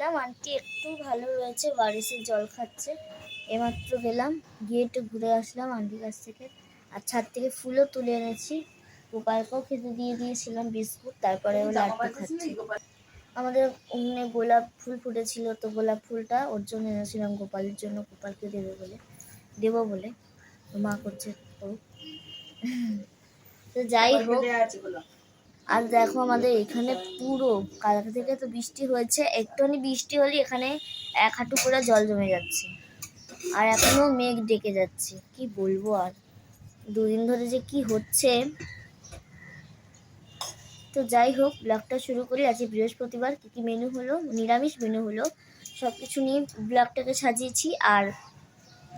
গেলাম, আন্টি একটু ভালো রয়েছে, বাড়িতে জল খাচ্ছে। এমাত্র গেলাম, গিয়ে একটু ঘুরে আসলাম আন্টির কাছ থেকে। আর ছাদ থেকে ফুলও তুলে এনেছি, গোপালকেও খেতে দিয়ে দিয়েছিলাম বিস্কুট, তারপরে ও লাড্ডু খাচ্ছে। আমাদের অমনে গোলাপ ফুল ফুটেছিল, তো গোলাপ ফুলটা ওর জন্য এনেছিলাম, গোপালের জন্য, গোপালকে দেবো বলে মা করছে। তো যাই হোক, আর দেখো আমাদের এখানে পুরো কালকে থেকে তো বৃষ্টি হয়েছে, একটুখানি বৃষ্টি হলে এখানে 1 হাঁটু করে জল জমে যাচ্ছে, আর এখনো মেঘ ডেকে যাচ্ছে। কি বলবো, আর 2 দিন ধরে যে কি হচ্ছে। তো যাই হোক, ব্লগটা শুরু করি। আজকে বৃহস্পতিবার, কী কী মেনু হলো, নিরামিষ মেনু হলো, সব কিছু নিয়ে ব্লগটাকে সাজিয়েছি। আর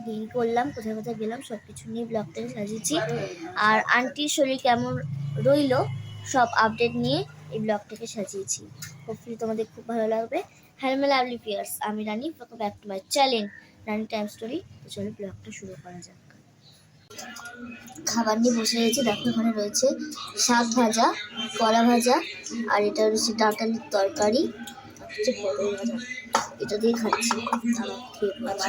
কী করলাম, কোথায় কোথায় গেলাম, সব কিছু নিয়ে ব্লগটাকে সাজিয়েছি। আর আন্টির শরীর কেমন রইলো সব আপডেট নিয়ে এই ব্লগটাকে সাজিয়েছি। হোপফুলি তোমাদের খুব ভালো লাগবে। হ্যালো লাভলি ভিউয়ার্স, আমি Rani, welcome back to my channel Rani time story. তো চলো ব্লগটা শুরু করা যাক। খাবার নিয়ে বসে রয়েছে, দেখো এখানে রয়েছে শাক ভাজা, কলা ভাজা, আর এটা রয়েছে ডাঁটালির তরকারি, হচ্ছে পটল ভাজা। এটা দিয়ে খাচ্ছি, আমার খেয়ে ভালো।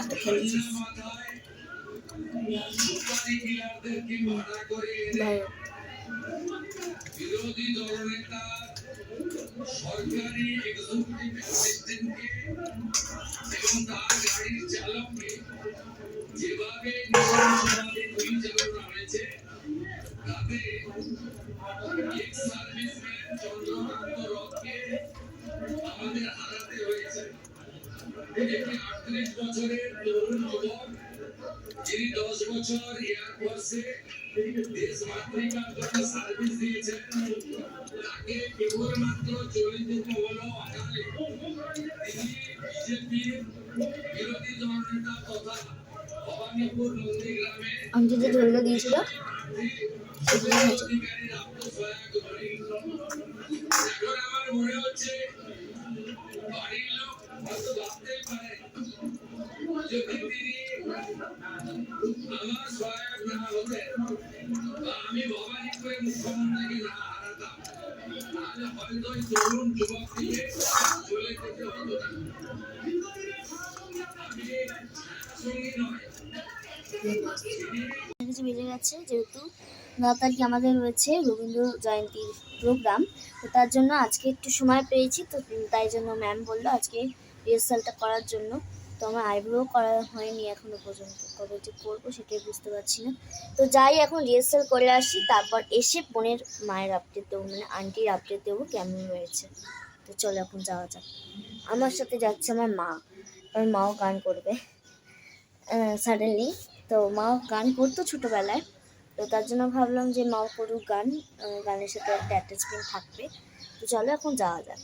যিনি 10 বছর এয়ারফোর্সে দেশ মাতৃকার জন্য সার্ভিস দিয়েছেন, তাকে কেবলমাত্র চলে যেতে হলো অকালে। তিনি বিজেপির বিরোধী দলনেতা তথা ভবানীপুর নন্দীগ্রামে অঞ্জলি ধরে দিয়েছিল। অধিকারীর আত্মসহায়ক দলে এখন আমার মনে হচ্ছে বাড়ির লোক হয়তো ভাবতেই পারে যদি তিনি আমার সহায়ক না হতেন বা আমি ভবানীপুরের মুখ্যমন্ত্রীকে না হারাতাম, তাহলে হয়তো তরুণ যুবক থেকে চলে যেতে হতো না। আমি সঙ্গী নয়। কিছু বেজে গেছে, যেহেতু 9 তারিখ আমাদের রয়েছে রবীন্দ্র জয়ন্তীর প্রোগ্রাম, তো তার জন্য আজকে একটু সময় পেয়েছি, তো তাই জন্য ম্যাম বললো আজকে রিহার্সালটা করার জন্য। তো আমার আইব্রো করা হয়নি এখনো পর্যন্ত, কবে যে করবো সেটাই বুঝতে পারছি না। তো যাই, এখন রিহার্সাল করে আসি, তারপর এসে বোনের মায়ের আপডেট দেবো, মানে আন্টির আপডেট দেবো কেমন রয়েছে। তো চলো এখন যাওয়া যাক। আমার সাথে যাচ্ছে আমার মা, আমার মাও গান করবে সাডেনলি। তো মাও গান করতো ছোটোবেলায়, তো তার জন্য ভাবলাম যে মাও করুক গান, গানের সাথে একটা অ্যাটাচমেন্ট থাকবে। তো চলো এখন যাওয়া যাক।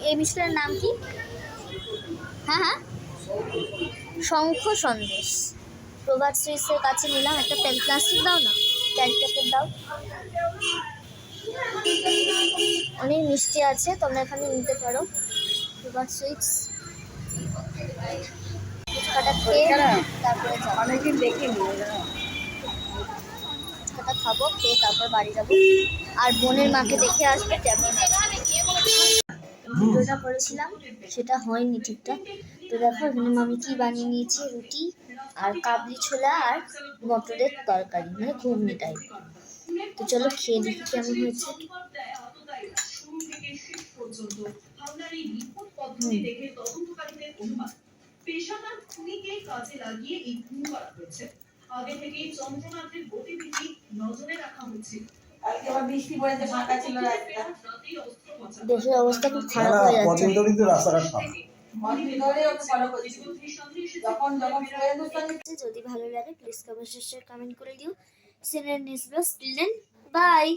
এই মিষ্টিটার নাম কি? হ্যাঁ হ্যাঁ, শঙ্খ সন্দেশ। প্রভাত সুইটসের কাছে নিলাম একটা প্লাস্টিক দাও না, প্যাকেট দাও। অনেক মিষ্টি আছে, তোমরা এখানে নিতে পারো। প্রভাত সুইটস তারপরে অনেকদিন দেখিনি, ফুচকাটা খাবো, খেয়ে তারপর বাড়ি যাবো, আর বোনের মাকে দেখে আসবে কেমন ভিডিওটা করেছিলাম সেটা হয়নি ঠিকঠাক। তো দেখো এখানে মামি কি বানিয়ে নিয়েছি, রুটি আর কাবলি ছোলা আর মটরের তরকারি, মানে ঘুগনি টাইপ। তো চলো খেয়ে দেখি কেমন হয়েছে। পেশাদার খুনিকে কাজে লাগিয়ে এই খুন করা হয়েছে। আগে থেকেই চন্দ্রনাথের গতিবিধি নজরে রাখা হচ্ছে। দেশের অবস্থা খুব খারাপ হয়ে যাচ্ছে। যদি ভালো লাগে প্লিজ কমেন্ট করে দিও। বাই।